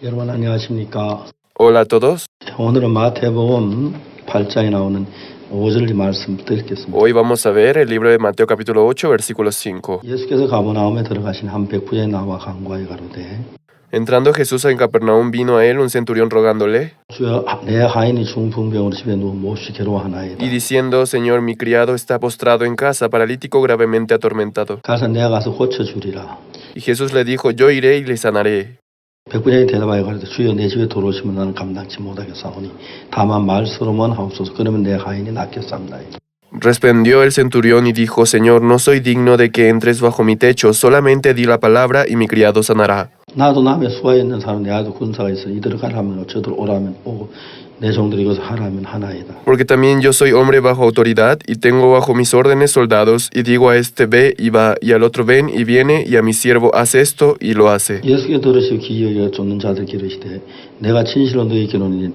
여러분 안녕하십니까? Hola a todos. 오늘은 마태복음 8장에 나오는 5절 말씀 드리겠습니다. Hoy vamos a ver el libro de Mateo capítulo 8, versículo 5. 예수께서 가버나움에 들어가신 한 백부장이 나와 간구하여 가로되 Entrando Jesús en Capernaum, vino a él un centurión rogándole 주여 내 하인이 중풍병으로 집에 누워 몹시 괴로워하나이다. y diciendo: Señor, mi criado está postrado en casa, paralítico, gravemente atormentado. 가서 내가 가서 고쳐주리라. Y Jesús le dijo: Yo iré y le sanaré. 백부장이 대답하여 가로되 주여 내 집에 들어오시면 나는 감당치 못하겠사오니 다만 말씀으로만 하옵소서. 그러면 내 하인이 낫겠사옵나이다. Respondió el centurión y dijo: Señor, no soy digno de que entres bajo mi techo, solamente di la palabra y mi criado sanará. 나도 남의 수하에 있는 사람 내 아들 군사가 있어 이들을 가라면 저들 오라면 오고 내 종들이 이것을 하라면 하나이다. Porque también yo soy hombre bajo autoridad y tengo bajo mis órdenes soldados, y digo a este ve y va, y al otro ven y viene, y a mi siervo haz esto y lo hace. 예수께 들으시고 귀히 여겨 쫓는 자들 기르시되 내가 진실로 너희에게 이르노니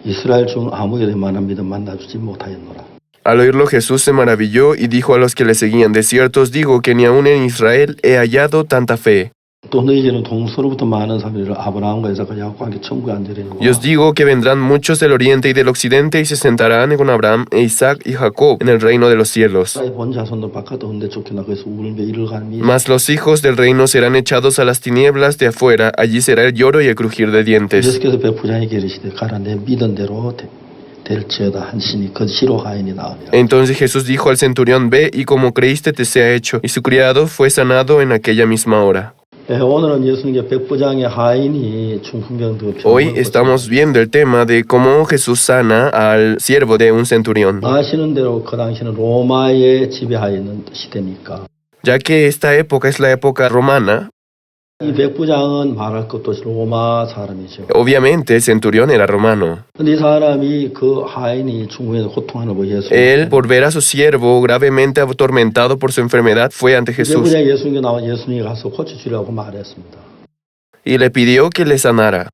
이스라엘 중 아무에게도 만한 믿음 만나주지 못하였노라. Al oírlo, Jesús se maravilló y dijo a los que le seguían: De cierto os digo que ni aun en Israel he hallado tanta fe. 또 너희에게는 동서로부터 많은 사람들을 아브라함과 이삭과 야곱과 함께 천국에 앉으리니 Y os digo que vendrán muchos del oriente y del occidente y se sentarán con Abraham e Isaac y Jacob en el reino de los cielos. 본 자손도 바깥 온데 쫓겨나 거기서 울며 이를 가는 Mas los hijos del reino serán echados a las tinieblas de afuera, allí será el lloro y el crujir de dientes. 예수께서 백부장에게 이르시되 가라 내 믿은 대로 될지어다 한신이 그 시로 하인이 나으며 Entonces Jesús dijo al centurión: Ve y como creíste te sea hecho. Y su criado fue sanado en aquella misma hora. 오늘은 예수님께 백부장의 하인이 중풍병도 Hoy estamos viendo el tema de cómo Jesús sana al siervo de un centurión, 아시는 대로 그 당시는 로마의 지배하에 있는 시대니까 ya que esta época es la época romana. 이 백부장은 말할 것도 없이 로마 사람이죠. Obviamente el centurión era romano. 근데 이 사람이 그 하인이 중풍에서 고통하는 거 예수. Él, por ver a su siervo gravemente atormentado por su enfermedad, fue ante Jesús 백부장이 예수님께 나와 예수님이 가서 고쳐주라고 말했습니다. y le pidió que le sanara.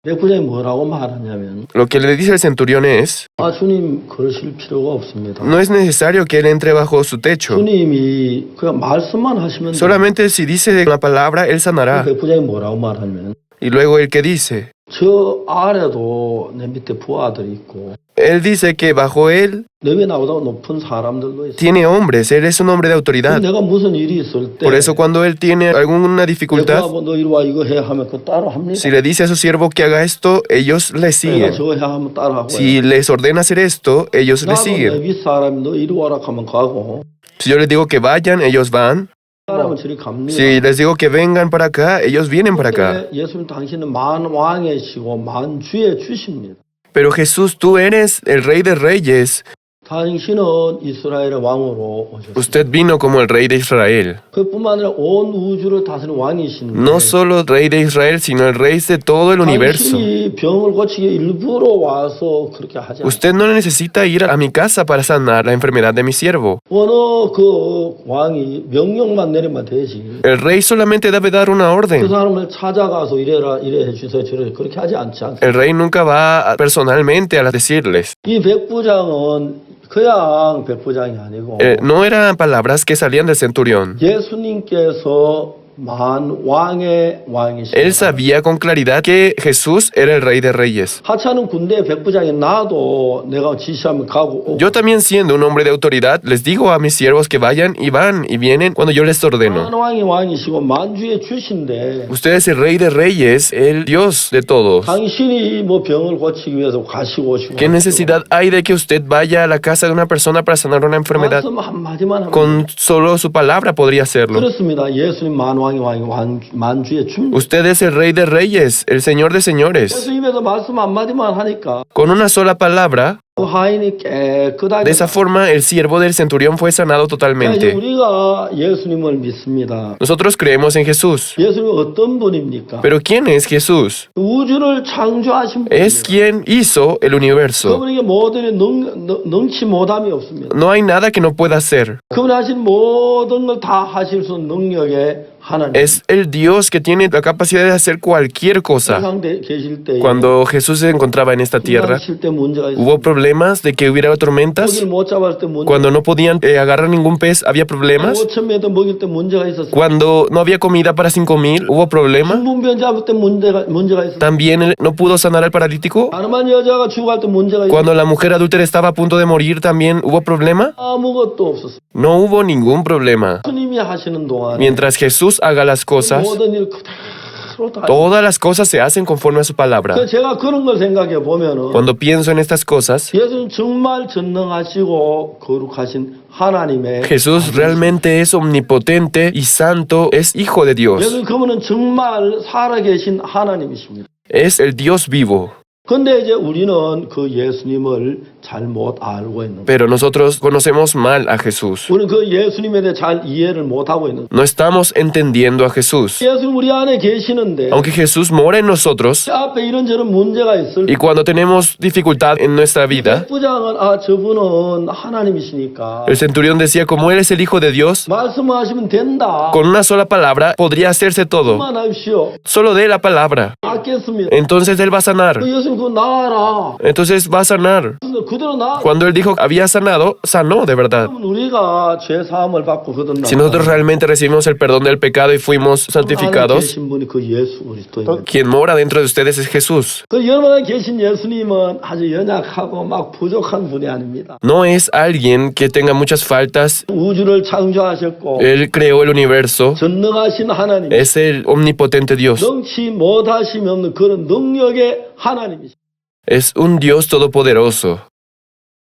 백부장이 뭐라고 말하냐면 Lo que le dice el centurión es: 주님 그러실 필요가 없습니다. no es necesario que él entre bajo su techo. 주님이 그냥 말씀만 하시면 돼요. Solamente si dice la palabra, él sanará. 백부장이 뭐라고 말하냐면 Y luego el que dice, 저 아래도 내 밑에 부하들이 있고 él dice que bajo él 너희 나보다 높은 사람들도 있어. tiene hombres, él es un hombre de autoridad. 내가 무슨 일이 있을 때 Por eso cuando él tiene alguna dificultad, 너 이리 와 이거 해 하면 그 따로 합니다. si le dice a su siervo que haga esto, ellos le 내가 siguen. 저거 해 하면 따로 하고. Si les ordena hacer esto, ellos le 나도 내 siguen. 윗사람이 너 이리 와라 하면 가고 Si yo les digo que vayan, ellos van. 사람은 저리 갑니다. Si les digo que vengan para acá, ellos vienen para acá. 예수님 당신은 만왕이시고 만주의 주십니다. Pero Jesús, tú eres el Rey de Reyes. 당신은 이스라엘의 왕으로 오셨습니다. Usted vino como el Rey de Israel. 그뿐만 아니라 온 우주를 다스리는 왕이신데 No solo Rey de Israel, sino el Rey de todo el universo. 당신이 병을 고치기 일부러 와서 그렇게 하지 않아요. Usted no necesita ir a mi casa para sanar la enfermedad de mi siervo. 어느 그 왕이 명령만 내리면 되지. El rey solamente debe dar una 그 orden. 사람을 찾아가서 이래라 이래 해주세요 저래 그렇게 ha지 않지 않습니까? El rey nunca va personalmente a decirles. 이 백부장은 그냥 백부장이 아니고 No eran palabras que salían del centurión. 예수님께서 만왕의 왕이십니다. Él sabía con claridad que Jesús era el Rey de Reyes. 하찮은 군대 백부장이 나도 내가 지시하면 가고 오고. Yo también, siendo un hombre de autoridad, les digo a mis siervos que vayan y van y vienen cuando yo les ordeno. 만왕의 왕이시고 만주의 주신데 Usted es el Rey de Reyes, el Dios de todos. 당신이 뭐 병을 고치기 위해서 가시고 오시고 ¿Qué necesidad hay de que usted vaya a la casa de una persona para sanar una enfermedad? 말씀 한마디만 하면 Con solo su palabra podría hacerlo. 그렇습니다. 예수님 만왕의 왕이 만주의 주입니다. Usted es el Rey de Reyes, el Señor de señores. 예수 입에서 말씀 한마디만 하니까 Con una sola palabra, 그 하인이 깨끗하게 de esa forma el siervo del centurión fue sanado 이제 totalmente. 우리가 예수님을 믿습니다. Nosotros creemos en Jesús. 예수님은 어떤 분입니까? Pero ¿quién es Jesús? 우주를 창조하신 Es 분입니다. quien hizo el universo. 그분에게 모든 능치 못함이 없습니다. No hay nada que no pueda hacer. 그분이 하신 모든 걸 다 하실 수 있는 능력의 하나님. Es el Dios que tiene la capacidad de hacer cualquier cosa. 세상 계실 때에 Cuando Jesús se encontraba en esta tierra, 칠 때 문제가 있었어요. hubo problemas de que hubiera tormentas. 고기를 못 잡았을 때 문제가 Cuando no podían agarrar ningún pez, había problemas. 5,000m 먹일 때 문제가 있었어요. Cuando no había comida para 5,000, hubo problema. 중풍병 잡을 때 문제가 있었어요. También él no pudo sanar al paralítico. 가늠한 여자가 죽어갈 때 문제가 있었어요. Cuando la mujer adúltera estaba a punto de morir, también hubo problema. 아무것도 없었어요. No hubo ningún problema. 주님이 하시는 동안 Mientras Jesús haga las cosas, 모든 일 그대로 다. todas las cosas se hacen conforme a su palabra. 그래서 제가 그런 걸 생각해 보면은 Cuando pienso en estas cosas, 예수는 정말 전능하시고 거룩하신 하나님의 Jesús realmente es omnipotente y santo, es hijo de Dios. 예수는 그분은 정말 살아계신 하나님이십니다. Es el Dios vivo. 근데 이제 우리는 그 예수님을 잘 못 알고 있는 거예요. Pero nosotros conocemos mal a Jesús. 우리는 그 예수님에 대해 잘 이해를 못 하고 있는 거예요. No estamos entendiendo a Jesús. 예수님 우리 안에 계시는데 Aunque Jesús mora en nosotros, 앞에 이런저런 문제가 있을 y cuando tenemos dificultad en nuestra vida, 부장은 저분은 하나님이시니까 el centurión decía, como Él es el Hijo de Dios, 말씀하시면 된다. con una sola palabra podría hacerse todo. 그만하십시오. Solo de la palabra. 낫겠습니다. Entonces Él va a sanar. 그 예수님 그거 나아라. Entonces va a sanar. 그대로 나. Cuando Él dijo que había sanado, sanó de verdad. 우리가 죄 사함을 받고 거듭나. Si nosotros realmente recibimos el perdón del pecado y fuimos santificados, 계신 분이 그 예수 그리스도입니다. quien mora dentro de ustedes es Jesús. 그 여러분에 계신 예수님은 아주 연약하고 막 부족한 분이 아닙니다. No es alguien que tenga muchas faltas. 우주를 창조하셨고 Él creó el universo. 전능하신 하나님. Es el omnipotente Dios. 능치 못하심이 없는 그런 능력의 하나님이십니다. Es un Dios todopoderoso.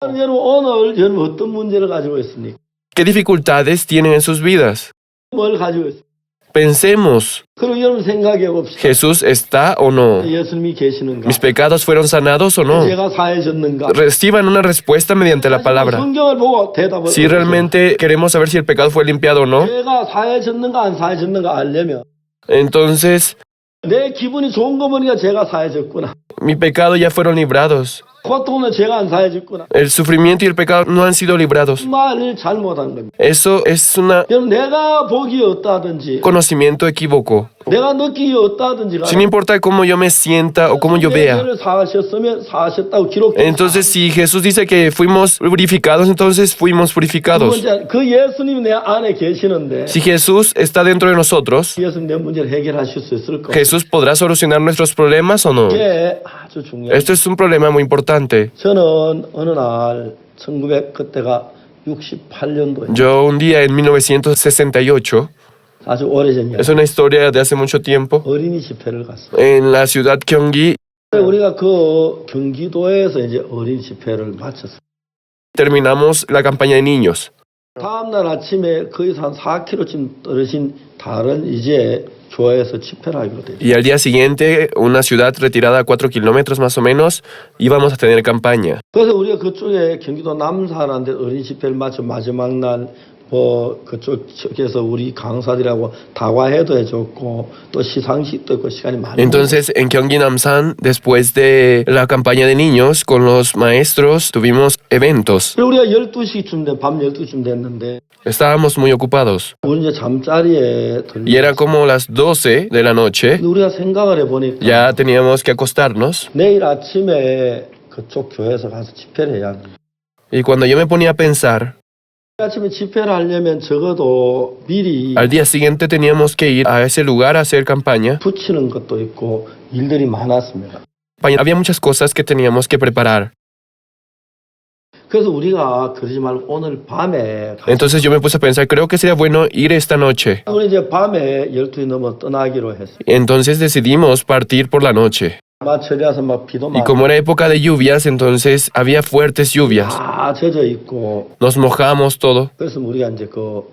여러분 오늘 여러분 어떤 문제를 가지고 있습니까? ¿Qué dificultades tienen en sus vidas? 뭘 가지고 있습니까? Pensemos, 그리고 여러분 생각해 봅시다. ¿Jesús está o no? 예수님이 계시는가? ¿Mis pecados fueron sanados o no? 제가 사해졌는가? Reciban una respuesta mediante la palabra. 성경을 보고 대답을 Si realmente queremos saber si el pecado fue limpiado o no, 제가 사해졌는가 안 사해졌는가 알려면 entonces 내 기분이 좋은 거 보니까 제가 사해졌구나. mi pecado ya fueron librados. 고통은 제가 안 사해졌구나. El sufrimiento y el pecado no han sido librados. 말을 잘못한 겁니다. Eso es un 여러분 내가 복이 없다든지 conocimiento equívoco. 내가 느끼기 없다든지 Sin importar cómo yo me sienta o cómo yo vea. 죄를 사하셨으면 사하셨다고 기록돼. Entonces, si Jesús dice que fuimos purificados, entonces fuimos purificados. 그 예수님이 내 안에 계시는데 Si Jesús está dentro de nosotros, 예수님 내 문제를 해결하실 수 있을 거예요. ¿Jesús podrá solucionar nuestros problemas o no? 이게 아주 중요해요. Esto es un problema muy importante. 저는 어느 날 1900 그때가 68년도에 Yo un día en 1968, 아주 오래전 es 이야기 una historia de hace mucho tiempo, 어린이 집회를 갔어요. en la ciudad Gyeonggi 우리가 그 경기도에서 이제 어린이 집회를 마쳤어요. terminamos la campaña de niños. 다음날 아침에 거기서 한 4km쯤 떨어진 다른 이제 교회에서 집회를 하기로 됐어요. Y al día siguiente, una ciudad retirada a 4 kilómetros más o menos, íbamos a tener campaña. 그래서 우리가 그쪽에 경기도 남산한데 어린이 집회를 마쳐 마지막 날 그쪽에서 우리 강사들하고 다과회도 해줬고 또 시상식도 있고 시간이 많이. Entonces, en Gyeonggi Namsan, después de la campaña de niños, con los maestros, tuvimos eventos. 그리고 우리가 12시쯤 밤 12시쯤 됐는데 Estábamos muy ocupados. 우리 이제 잠자리에 Y era como las 12 de la noche. 근데 우리가 생각을 해보니까 Ya teníamos que acostarnos. 내일 아침에 그쪽 교회에서 가서 집회를 해야 합니다. Y cuando yo me ponía a pensar, 아침에 집회를 하려면 적어도 미리 al día siguiente teníamos que ir a ese lugar a hacer campaña. 붙이는 것도 있고 일들이 많았습니다. Había muchas cosas que teníamos que preparar. 그래서 우리가 그러지 말고 오늘 밤에 Entonces yo me puse a pensar, creo que sería bueno ir esta noche. 우리 이제 밤에 12시 넘어 떠나기로 했어요. Entonces decidimos partir por la noche. 마철이라서 막 비도 Y como era época de lluvias, entonces había fuertes lluvias. 다 젖어 있고 Nos mojamos todo, 그래서 우리가 이제 그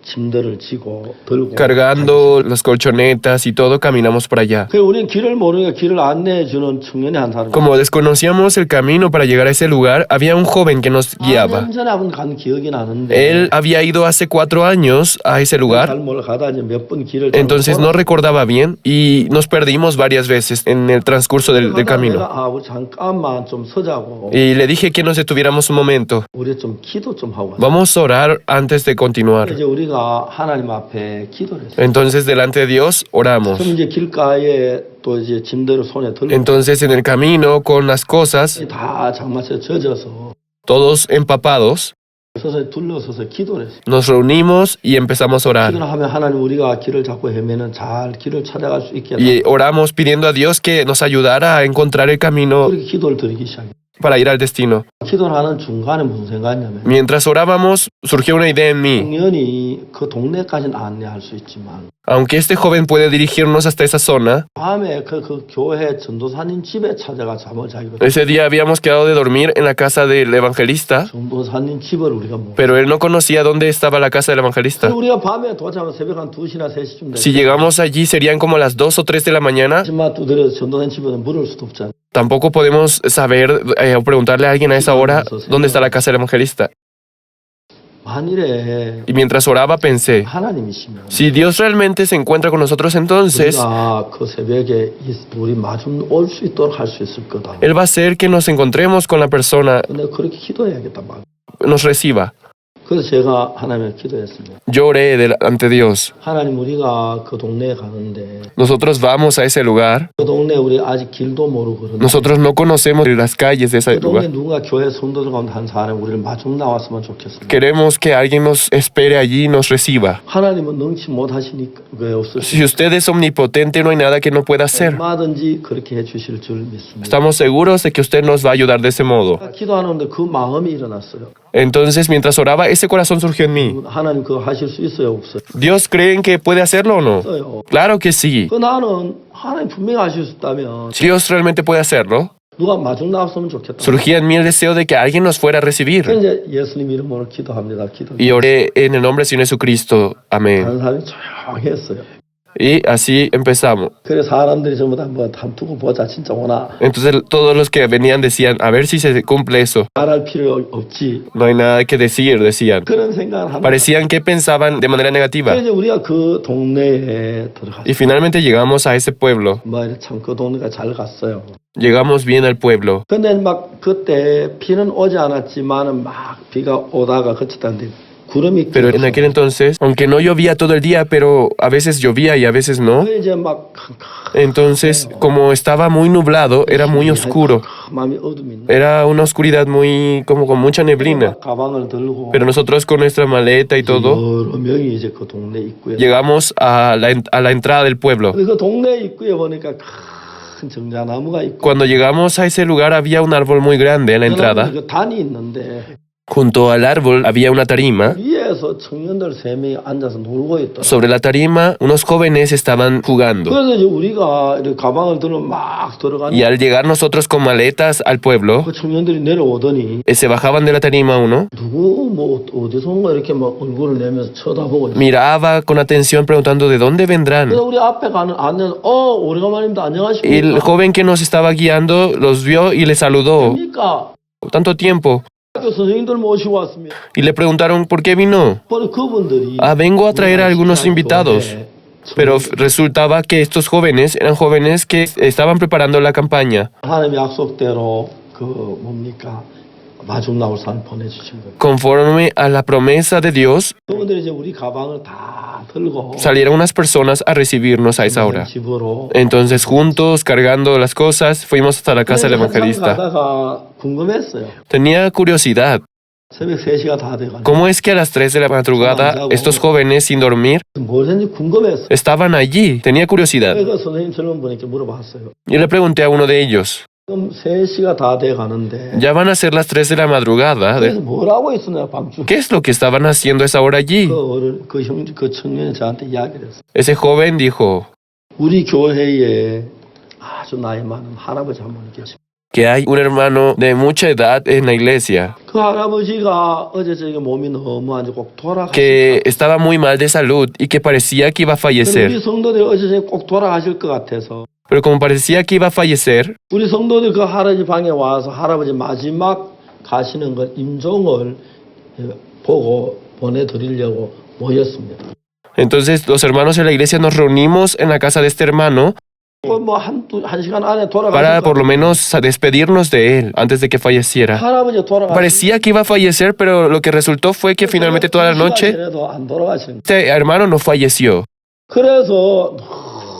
짐들을 지고 들고 cargando las colchonetas y todo, caminamos por allá. 그래서 우리는 길을 모르니까 길을 안내해 주는 청년이 한 사람. Como desconocíamos el camino para llegar a ese lugar, había un joven que nos guiaba. 4년 전에 한번 간 기억이 나는데 Él había ido hace 4 años a ese 잘 lugar, 몰라가다 이제 몇 번 길을 entonces no recordaba bien y nos perdimos varias veces en el transcurso del camino. 내가 우리 잠깐만 좀 서자고 Y le dije que nos detuviéramos un momento. 우리 좀 기도 좀 하고 Vamos a orar antes de continuar. 이제 우리가 우리가 하나님 앞에 기도를 했어요. Entonces delante de Dios oramos. 그럼 이제 길가에 또 이제 짐들을 손에 들고 Entonces en el camino con las cosas, 다 장마철에 젖어서 todos empapados, 서서 둘러서서 기도를 했어요. nos reunimos y empezamos a orar. 기도를 하면 하나님 우리가 길을 잡고 헤매는 잘 길을 찾아갈 수 있게 Y oramos pidiendo a Dios que nos ayudara a encontrar el camino 그렇게 기도를 드리기 시작해요. para ir al destino. 기도를 하는 중간에 무슨 생각이냐면 Mientras orábamos, surgió una idea en mí. 당연히 그 동네까지는 안내할 수 있지만 Aunque este joven puede dirigirnos hasta esa zona, 밤에 그 교회 전도사님 집에 찾아가 잠을 자기로 ese día habíamos quedado de dormir en la casa del evangelista, 전도사님 집을 우리가 못 pero él no conocía dónde estaba la casa del evangelista. 그래서 우리가 밤에 도착하면 새벽 한 2시나 3시쯤 Si 됐어요. llegamos allí serían como las 2 o 3 de la mañana. 하지만 두드려서 전도사님 집에는 물을 수도 없잖아요. Tampoco podemos saber o preguntarle a alguien a esa hora dónde está la casa del evangelista. 만일에 Y mientras oraba pensé, 하나님이시면 si Dios realmente se encuentra con nosotros, entonces 우리가 그 새벽에 우리 마중 올 수 있도록 할 수 있을 거다. Él va a hacer que nos encontremos con la persona, 근데 그렇게 기도해야겠다 말. nos reciba. 그래서 제가 하나님을 기도했습니다. Yo oré ante Dios. 하나님 우리가 그 동네에 가는데 Nosotros vamos a ese lugar. 그 동네 우리 아직 길도 모르고 그러는데 Nosotros no conocemos las calles de ese 그 동네 lugar. 누군가 교회 성도들 가운데 한 사람 우리를 마중 나왔으면 좋겠습니다. Queremos que alguien nos espere allí y nos reciba. 하나님은 능치 못하시니까 왜 없으시죠? Si usted es omnipotente, no hay nada que no pueda hacer. 얼마든지 그렇게 해주실 줄 믿습니다. Estamos seguros de que usted nos va a ayudar de ese modo. 기도하는데 그 마음이 일어났어요. Entonces, mientras oraba, ese corazón surgió en mí. 하나님 그거 하실 수 있어요 없어요? ¿Dios creen que puede hacerlo o no? 없어요. Claro que sí. 그 나는 하나님 분명히 하실 수 있다면 Si Dios realmente puede hacerlo, 누가 마중 나왔으면 좋겠다. surgía en mí el deseo de que alguien nos fuera a recibir. 그래서 이제 예수님 이름으로 기도합니다. 기도. Y oré en el nombre del Señor Jesucristo. Amén. 다른 사람이 조용했어요. Y así empezamos. 그래서 사람들이 전부 다 뭐 두고 보자 진짜 오나 Entonces todos los que venían decían, a ver si se cumple eso. 말할 필요 없지. No hay nada que decir, decían. 그런 생각을 합니다. Parecían que pensaban de manera negativa. 그래서 이제 우리가 그 동네에 들어갔어요. Y finalmente llegamos a ese pueblo. 참 그 동네가 잘 갔어요. Llegamos bien al pueblo. 근데 막 그때 비는 오지 않았지만은 막 비가 오다가 그쳤다는데 구름이 Pero en aquel entonces, aunque no llovía todo el día, pero a veces llovía y a veces no. 그 이제 막 Entonces, como estaba muy nublado, era muy oscuro. 마음이 어둠이 있는. Era una oscuridad muy, como con mucha neblina. 가방을 들고 Pero nosotros con nuestra maleta y todo, 여러 명이 이제 그 동네 입구에. llegamos a la entrada del pueblo. 그 동네 입구에 보니까 큰 정자나무가 있고. Cuando llegamos a ese lugar había un árbol muy grande en la entrada. 그 단이 있는데 Junto al árbol había una tarima. 위에서 청년들 3명이 앉아서 놀고 있더라. Sobre la tarima, unos jóvenes estaban jugando. 그래서 이제 우리가 이렇게 가방을 들고 막 Y 들어가는 al llegar nosotros con maletas al pueblo, 그 청년들이 내려오더니 se bajaban de la tarima uno, 누구 뭐 어디선가 이렇게 막 얼굴을 내면서 쳐다보고 있어. miraba con atención preguntando de dónde vendrán. 그래서 우리 앞에 가는 안내는 오래간만입니다. El 안녕하십니까? joven que nos estaba guiando los vio y les saludó. 그러니까 Tanto tiempo. 학교 선생님들 모시고 왔습니다. Y le preguntaron por qué vino. 바로 그분들이 Vengo a traer a algunos invitados. Pero resultaba que estos jóvenes eran jóvenes que estaban preparando la campaña. 하나님 약속대로 그 뭡니까? 마중 나올 사람 보내주신 거예요. Conforme a la promesa de Dios, 그분들이 이제 우리 가방을 다 들고 salieron unas personas a recibirnos a esa hora. 집으로. Entonces, juntos, cargando las cosas, fuimos hasta la casa del evangelista. 가다가 궁금했어요. Tenía curiosidad. 새벽 3시가 다 돼가지고 ¿Cómo es que a las 3 de la madrugada estos jóvenes, sin dormir, 뭘 했는지 궁금했어요. estaban allí? Tenía curiosidad. 그래서 선생님 젊은 분에게 물어봤어요. Yo le pregunté a uno de ellos, 지금 3시가 다 돼가는데 ya van a ser las 3 de la madrugada. 그래서 뭘 하고 있었냐 밤중. ¿Qué es lo que estaban haciendo a esa hora allí? 그 청년이 저한테 이야기를 했어요. Ese joven dijo 우리 교회에 아주 나이 많은 할아버지 한 분이 계십니다. que hay un hermano de mucha edad en la iglesia 그 할아버지가 어제 저녁에 몸이 너무 안 좋고 꼭 돌아가셨어요. que estaba muy mal de salud y que parecía que iba a 우리 fallecer. 성도들이 어제 저녁에 꼭 돌아가실 것 같아서 Pero como parecía que iba a fallecer, 우리 성도들 그 할아버지 방에 와서 할아버지 마지막 가시는 걸 임종을 보고 보내드리려고 모였습니다. entonces los hermanos de la iglesia nos reunimos en la casa de este hermano 한 시간 안에 돌아가실 para 것 por lo 같아요. menos despedirnos de él antes de que falleciera. 할아버지 돌아가시고 Parecía que iba a fallecer, pero lo que resultó fue que finalmente toda la noche 안 돌아가시는 거예요. este hermano no falleció. 그래서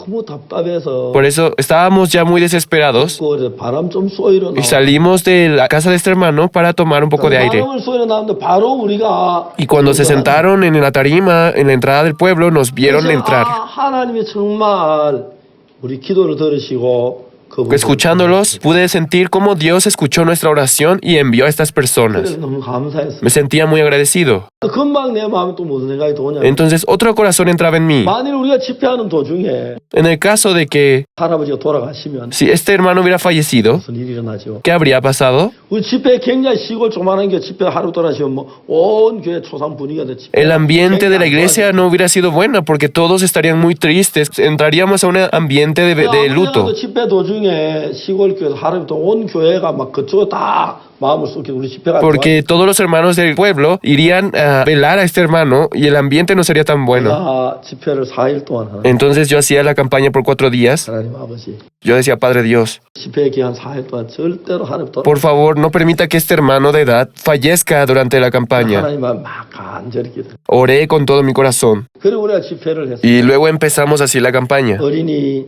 너무 답답해서 Por eso estábamos ya muy desesperados 그 바람 좀 쏘이러 y 나와. salimos de la casa de este hermano para tomar un poco de aire. 바람을 쏘이러 나오는데 바로 우리가 Y cuando se sentaron en la tarima, en la entrada del pueblo, nos vieron entrar. 하나님이 정말 우리 기도를 들으시고 그분을 Escuchándolos, pude sentir cómo Dios escuchó nuestra oración y envió a estas personas. 그래서 너무 감사했어요. Me sentía muy agradecido. 금방 내 마음에 또 무슨 생각이 도냐? Entonces otro corazón entraba en mí. 만일 우리가 집회하는 도중에 En el caso de que 할아버지가 돌아가시면 si este hermano hubiera fallecido, 무슨 일이 일어나죠? ¿qué habría pasado? 우리 집회 굉장히 시골 조그마한 게 집회 하루 돌아가시면 뭐 온 교회 초상 분위기가 됐지. El ambiente de la iglesia no hubiera sido bueno porque todos estarían muy tristes. Entraríamos a un ambiente de luto. 집회 도중에 시골 교회에서 하루부터 온 교회가 막 그쪽에 다 마음을 쏟게 우리 집회가 Porque todos los hermanos del pueblo irían a velar a este hermano y el ambiente no sería tan bueno. 내가 집회를 4일 동안 하는 Entonces yo hacía la campaña por 4 días. 하나님 아버지 Yo decía, Padre Dios, 집회 기간 4일 동안 절대로 하나님 돌아 por favor, no permita que este hermano de edad fallezca durante la campaña. 하나님만 막 간절히 기도. Oré con todo mi corazón. 그리고 우리가 집회를 했어요. Y luego empezamos así la campaña. 어린이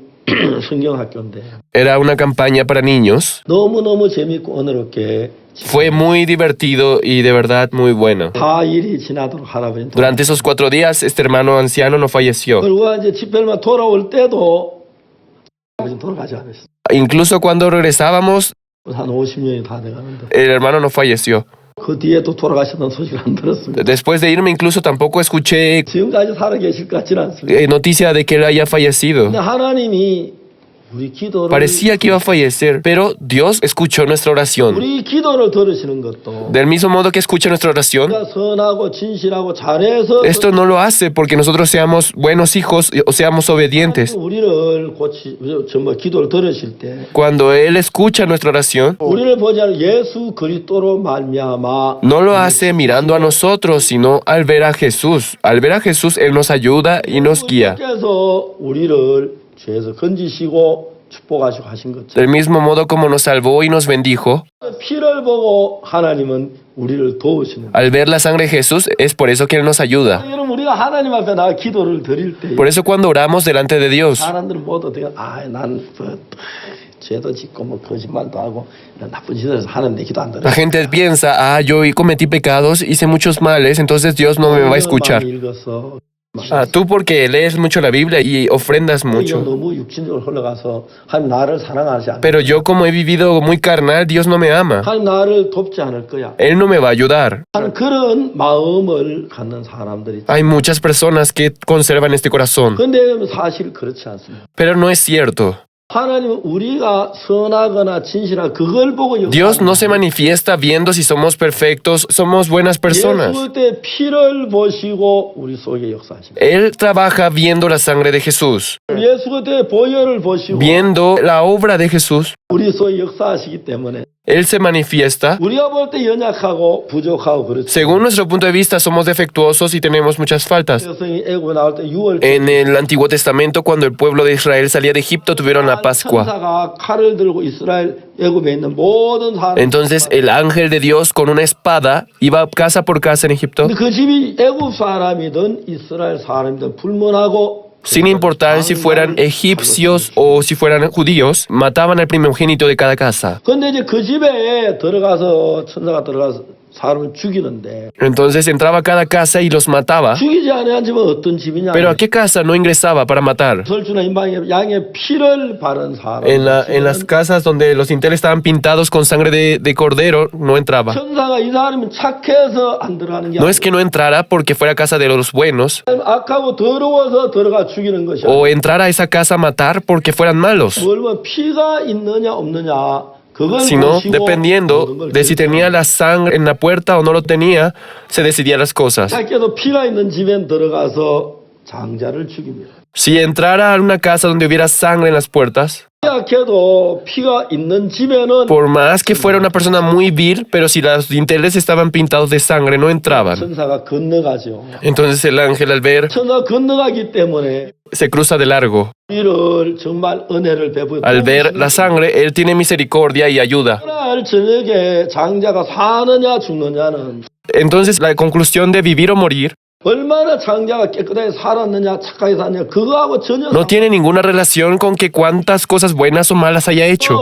성경학교인데 Era una campaña para niños. 너무너무 재밌고 은혜롭게 Fue muy divertido y de verdad muy bueno. 4일이 지나도록 할아버지 Durante esos 4 días, este hermano anciano no falleció. 그리고 이제 집회만 돌아올 때도 아버지 돌아가지 않았어요. Incluso cuando regresábamos, 한 50년이 다 돼가는데 el hermano no falleció. 그 뒤에 또 돌아가셨다는 소식을 안 들었습니다. Después de irme, incluso tampoco escuché 지금까지 살아계실 것 같지는 않습니다. noticia de que él haya fallecido. 근데 하나님이 우리 기도를 Parecía que iba a fallecer, pero Dios escuchó nuestra oración. 우리 기도를 들으시는 것도 Del mismo modo que escucha nuestra oración, 우리가 선하고 진실하고 잘해서 esto no lo hace porque nosotros seamos buenos hijos o seamos obedientes. 우리를 정말 기도를 들으실 때 Cuando Él escucha nuestra oración, 우리를 보지 않은 예수 그리스도로 말미암아 no lo hace mirando a nosotros, sino al ver a Jesús. Al ver a Jesús, Él nos ayuda y nos guía. 께서 우리를 죄에서 건지시고 축복하시고 하신 것처럼 Del mismo modo como nos salvó y nos bendijo, 피를 보고 하나님은 우리를 도우시는 거예요. al ver la sangre de Jesús, es por eso que Él nos ayuda. 여러분 우리가 하나님 앞에 나가 기도를 드릴 때 Por eso cuando oramos delante de Dios, 사람들은 모두 어떻게 난 죄도 짓고 뭐 거짓말도 하고 나쁜 짓을 해서 하나님 내 기도 안 들어. la gente piensa, yo cometí pecados, hice muchos males, entonces Dios no me va a escuchar. 읽어서 Tú porque lees mucho la Biblia y ofrendas 이거 mucho. 너무 육신적으로 흘러가서 하나님 나를 사랑하지 않아. Pero yo como he vivido muy carnal, Dios no me ama. 하나님 나를 돕지 않을 거야. Él no me va a ayudar. 하는 그런 마음을 갖는 사람들이. Hay muchas personas que conservan este corazón, 근데 사실 그렇지 않습니다. pero no es cierto. 하나님은 우리가 선하거나 진실하거나 그걸 보고 Dios no se manifiesta viendo si somos perfectos, somos buenas personas. 예수 때 피를 보시고 우리 속에 역사하십니다. Él trabaja viendo la sangre de Jesús, 예수 때 보혈을 보시고 viendo la obra de Jesús. 우리 속에 역사하시기 때문에 Él se manifiesta. 우리가 볼 때 연약하고 부족하고 그렇죠. Según nuestro punto de vista, somos defectuosos y tenemos muchas faltas. 백성이 애굽에 나올 때 6월 En el Antiguo Testamento, cuando el pueblo de Israel salía de Egipto, tuvieron la Pascua. 천사가 칼을 들고 이스라엘 애굽에 있는 모든 사람. Entonces el ángel de Dios con una espada iba casa por casa en Egipto, 근데 그 집이 애굽 사람이든 이스라엘 사람이든 불문하고 sin importar si fueran egipcios o si fueran judíos, mataban al primogénito de cada casa. 근데 이제 그 집에 들어가서 천사가 들어가서 사람을 죽이는데 Entonces entraba a cada casa y los mataba. 죽이지 않은 집은 어떤 집이냐? Pero ¿a qué casa no ingresaba para matar? 설주나 인방에 양의 피를 바른 사람. En las casas donde los dinteles estaban pintados con sangre de cordero, no entraba. 천사가 이 사람은 착해서 안 들어가는 게 No es que no entrara porque fuera casa de los buenos, 악하고 더러워서 들어가 죽이는 것이야. o entrara a esa casa a matar porque fueran malos, 뭘 피가 있느냐 없느냐 그걸 sino 보시고 dependiendo 모든 걸 de si tenía la sangre en la puerta o no lo tenía, se decidían las cosas. 착해도 피가 있는 집에 들어가서 장자를 죽입니다. Si entrara a una casa donde hubiera sangre en las puertas, 약해도 피가 있는 집에는 por más que fuera una persona muy vil, pero si los dinteles estaban pintados de sangre, no entraban. 천사가 건너가죠. Entonces el ángel al ver 천사가 건너가기 때문에 se cruza de largo. 이를 정말 은혜를 베풀고 Al ver la sangre, él tiene misericordia y ayuda. 그날 저녁에 장자가 사느냐 죽느냐는 Entonces la conclusión de vivir o morir 얼마나 장자가 깨끗하게 살았느냐 착하게 살았느냐 그거하고 전혀 no tiene ninguna relación con que cuántas cosas buenas o malas haya hecho,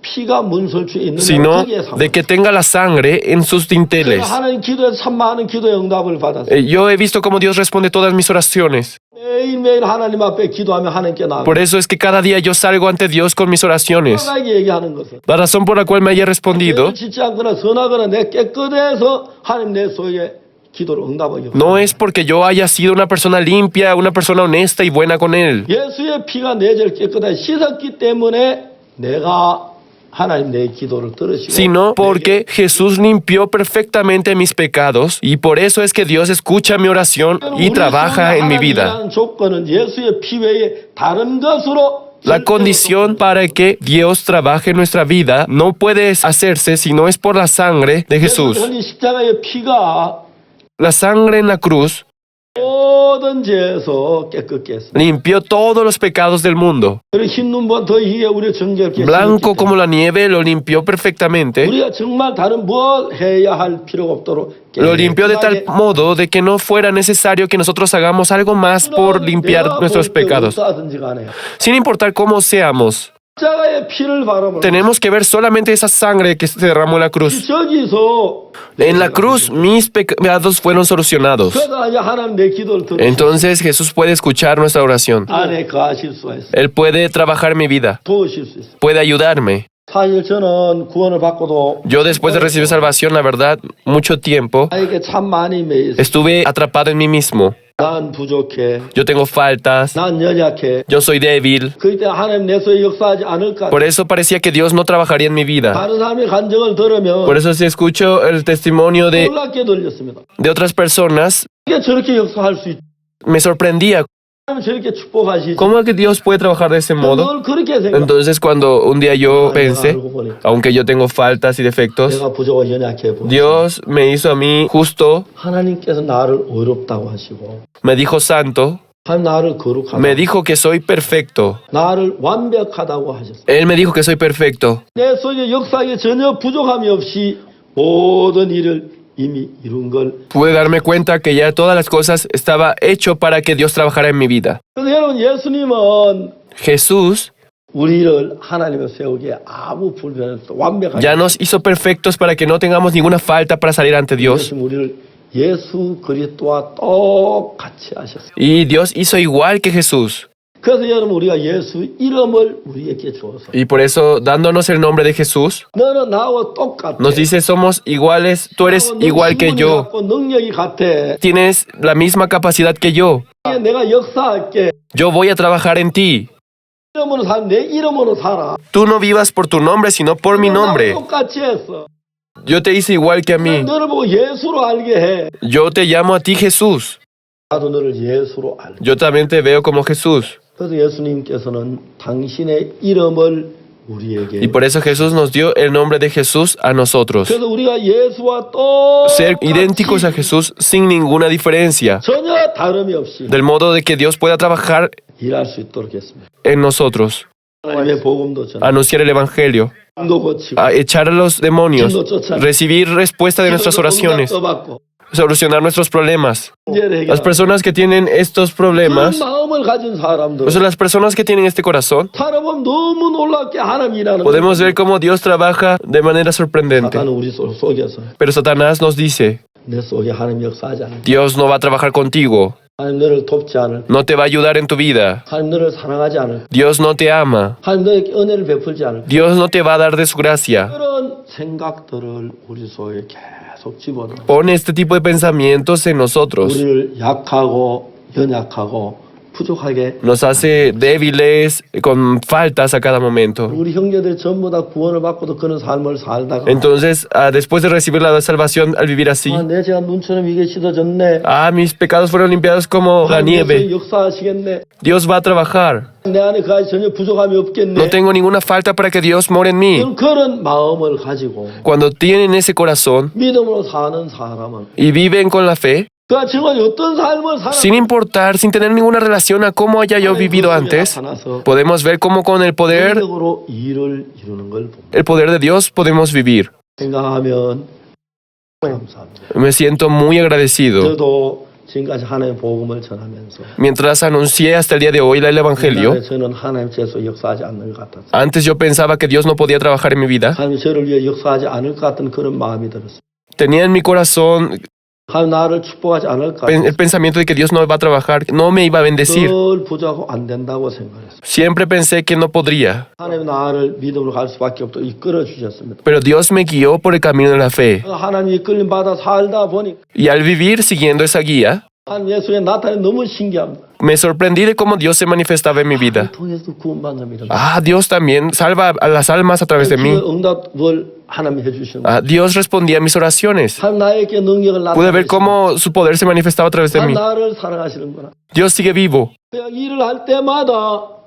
피가 문설주에 있느냐 sino de que tenga la sangre en sus dinteles. 하나님 기도에 참 많은 기도의 응답을 받았어요. Yo he visto cómo Dios responde todas mis oraciones. 매일매일 하나님 앞에 기도하며 하나님께 나아가 Por eso es que cada día yo salgo ante Dios con mis oraciones. 선하게 얘기하는 것은 La razón por la cual me haya respondido 짓지 않거나 선하거나 내 깨끗해서 하나님 내 속에 기도를 응답하기 no es porque yo haya sido una persona limpia, una persona honesta y buena con Él, 예수의 피가 내 죄를 깨끗하게 씻었기 때문에 내가 하나님 내 기도를 들으시고 sino porque Jesús limpió perfectamente mis pecados y por eso es que Dios escucha mi oración y trabaja en mi vida. 조건은 예수의 피 외에 다른 것으로 La condición para que Dios trabaje en nuestra vida no puede hacerse si no es por la sangre de Jesús. 십자가의 피가 La sangre en la cruz 모든 죄에서 깨끗게 했습니다. limpió todos los pecados del mundo. 그리고 흰 눈보다 더 희게 우리를 정결케 Blanco como la nieve lo limpió perfectamente. 우리가 정말 다른 뭘 해야 할 필요가 없도록 Lo limpió de tal modo de que no fuera necesario que nosotros hagamos algo más por limpiar nuestros pecados. Sin importar cómo seamos, 십자가의 피를 바라보면 tenemos que ver solamente esa sangre que se derramó en la cruz. 저기서 En la cruz mis pecados fueron solucionados. 그러다 이제 하나님 내 기도를 들으시고 Entonces Jesús puede escuchar nuestra oración. 안에 거하실 수가 있어요. Él puede trabajar en mi vida, 도우실 수 있어요. puede ayudarme. 사실 저는 구원을 받고도 Yo después de recibir salvación, la verdad, mucho tiempo 나에게 참 많이 매여 있어요. estuve atrapado en mí mismo. 난 부족해. Yo tengo faltas, 난 연약해. yo soy débil. 그때 하나님 내 속에 역사하지 않을까. Por eso parecía que Dios no trabajaría en mi vida. 다른 사람의 간증을 들으면 Por eso si escucho el testimonio 놀랍게 들렸습니다. de otras personas, 이게 저렇게 역사할 수 있다. me sorprendía. 하나님 저렇게 축복하시지. ¿Cómo es que Dios puede trabajar de ese modo? 늘 그렇게 생각. Entonces cuando un día yo pensé, 알고 보니까 aunque yo tengo faltas y defectos, 내가 부족하고 연약해 보여. Dios me hizo a mí justo, 하나님께서 나를 의롭다고 하시고 me dijo santo, 하나님 나를 거룩하다. me dijo que soy perfecto. 나를 완벽하다고 하셨어요. Él me dijo que soy perfecto. 내 속에 역사에 전혀 부족함이 없이 모든 일을 이미 이룬 걸. Pude darme cuenta que ya todas las cosas estaba hecho para que Dios trabajara en mi vida. 그래서 여러분 예수님은 Jesús 우리를 하나님의 세우기에 아무 불변 없어 완벽하게. ya nos hizo perfectos para que no tengamos ninguna falta para salir ante Dios. 예수님 우리를 예수 그리스도와 똑같이 하셨어요. Y Dios hizo igual que Jesús. 그래서 여러분 우리가 예수 이름을 우리에게 주어서 Y por eso, dándonos el nombre de Jesús, 너는 나하고 똑같아. nos dice, somos iguales, tú eres igual que yo, 능력이 같아. tienes la misma capacidad que yo, 내가 역사할게. yo voy a trabajar en ti. 이름으로 살, 내 이름으로 살아. Tú no vivas por tu nombre, sino por mi nombre. 나하고 똑같이 했어. Yo te hice igual que a mí. 너를 보고 예수로 알게 해. Yo te llamo a ti Jesús. 나도 너를 예수로 알게. Yo también te veo como Jesús. 그래서 예수님께서는 당신의 이름을 우리에게. Y por eso Jesús nos dio el nombre de Jesús a nosotros. 그래서 우리가 예수와 똑같이 Ser idénticos a Jesús sin ninguna diferencia. 전혀 다름이 없이 Del modo de que Dios pueda trabajar 일할 수 있도록 했습니다. en nosotros. 하나님의 복음도 전하고 Anunciar el Evangelio. 병도 고치고 A echar a los demonios. Recibir respuesta de nuestras oraciones. 응답도 받고 Solucionar nuestros problemas. 문제를 Las 해결하고 personas que tienen estos problemas, 그런 마음을 가진 사람들 o sea, las personas que tienen este corazón, 살아보면 너무 놀랍게 하나님이 일하는 podemos ver cómo Dios trabaja de manera sorprendente. 사탄은 우리 속에서 Pero Satanás nos dice, 내 속에 하나님 역사하지 않을 Dios no va a trabajar contigo, 하나님 너를 돕지 않을 no te va a ayudar en tu vida, 하나님 너를 사랑하지 않을 Dios no te ama, 하나님 너에게 은혜를 베풀지 않을 Dios no te va a dar de su gracia. 그런 생각들을 우리 속에 계속 집어넣어 Pone este tipo de pensamientos en nosotros. 우리를 약하고 연약하고 부족하게 nos hace débiles, con faltas a cada momento. 우리 형제들 전부 다 구원을 받고도 그런 삶을 살다가 Entonces, después de recibir la salvación, al vivir así, 내 죄가 눈처럼 이게 씻어졌네. mis pecados fueron limpiados como la nieve. 역사하시겠네. Dios va a trabajar. 내 안에 그 아이 전혀 부족함이 없겠네. No tengo ninguna falta para que Dios more en mí. 그런 마음을 가지고 Cuando tienen ese corazón 믿음으로 사는 사람은 y viven con la fe, 그가 지금 어떤 삶을 살아 sin importar, sin tener ninguna relación a cómo haya yo vivido antes, podemos ver cómo con el poder 능력으로 일을 이루는 걸 봅니다. el poder de Dios podemos vivir. 생각하면 감사합니다. Me siento muy agradecido. 저도 지금까지 하나님의 복음을 전하면서 Mientras anuncié hasta el día de hoy el Evangelio, 옛날에 저는 하나님 죄에서 역사하지 않는 것 같았어요. antes yo pensaba que Dios no podía trabajar en mi vida. 하나님 저를 위해 역사하지 않을 것 같은 그런 마음이 들었어요. Tenía en mi corazón 하나님 나를 축복하지 않을 것 el 같아요. pensamiento de que Dios no iba a trabajar, no me iba a bendecir. 늘 부족하고 안 된다고 생각했어요. Siempre pensé que no podría, 하나님 나를 믿음으로 갈 수밖에 없도록 이끌어 주셨습니다. pero Dios me guió por el camino de la fe. 하나님 이끌림 받아 살다 보니 Y al vivir siguiendo esa guía, 하나님 예수의 나타내 너무 신기합니다. me sorprendí de cómo Dios se manifestaba en mi vida. 통해서 구원받는 일을 Dios también salva a las almas a través de mí. 응답을 하나님이 해주시는 거예요. Dios respondía a mis oraciones. 하나님 나에게 능력을 Pude ver 나타내시는 cómo su poder se manifestaba a través de mí. 하나님 나를 사랑하시는구나. Dios sigue vivo. 그냥 일을 할 때마다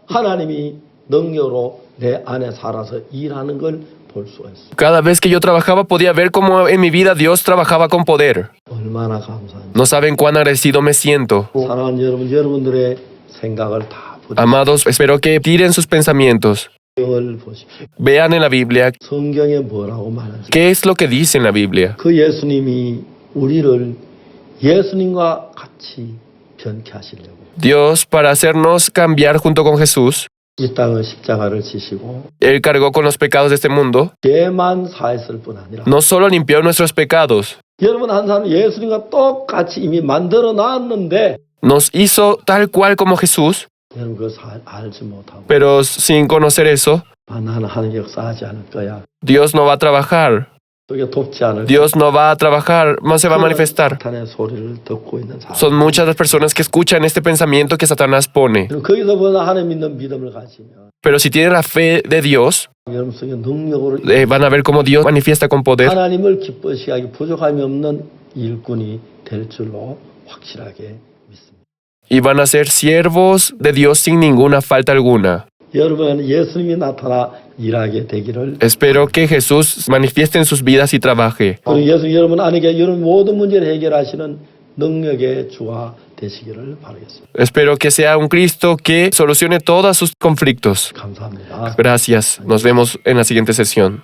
하나님이 능력으로 내 안에 살아서 일하는 걸 볼 수가 있어요. Cada vez que yo trabajaba podía ver cómo en mi vida Dios trabajaba con poder. 얼마나 감사합니다. No saben cuán agradecido me siento. 사랑하는 여러분, 여러분들의 생각을 다 보십시오. Amados, espero que tiren sus pensamientos. 성경을 보십시오. Vean en la Biblia 성경에 뭐라고 말하는지. qué es lo que dice en la Biblia. 그 예수님이 우리를 예수님과 같이 변케 하시려고 Dios, para hacernos cambiar junto con Jesús, 이 땅의 십자가를 지시고 Él cargó con los pecados de este mundo. 죄만 사했을 뿐 아니라 No solo limpió nuestros pecados, 여러분 한 사람 예수님과 똑같이 이미 만들어 놨는데 nos hizo tal cual como Jesús, 여러분 그걸 알지 못하고 pero sin conocer eso, 나는 하는 역사하지 않을 거야. Dios no va a trabajar. 그게 돕지 않을 Dios no va a trabajar, no se va a manifestar. 사탄의 소리를 듣고 있는 사람. Son muchas las personas que escuchan este pensamiento que Satanás pone. 거기서 보나 하나님 믿는 믿음을 가지면 Pero si tienen la fe de Dios, 여러분 속에 능력으로 van a ver cómo Dios manifiesta con poder. 하나님을 기뻐시게 하기 부족함이 없는 일꾼이 될 줄로 확실하게 믿습니다. Y van a ser siervos de Dios sin ninguna falta alguna. 여러분 예수님이 나타나 일하게 되기를. Espero que Jesús manifieste en sus vidas y trabaje. 그리고 예수 여러분 안에게 여러분 모든 문제를 해결하시는 능력의 주가 되시기를 바라겠습니다. Espero que sea un Cristo que solucione todos sus conflictos. 감사합니다. Gracias. Nos vemos en la siguiente sesión.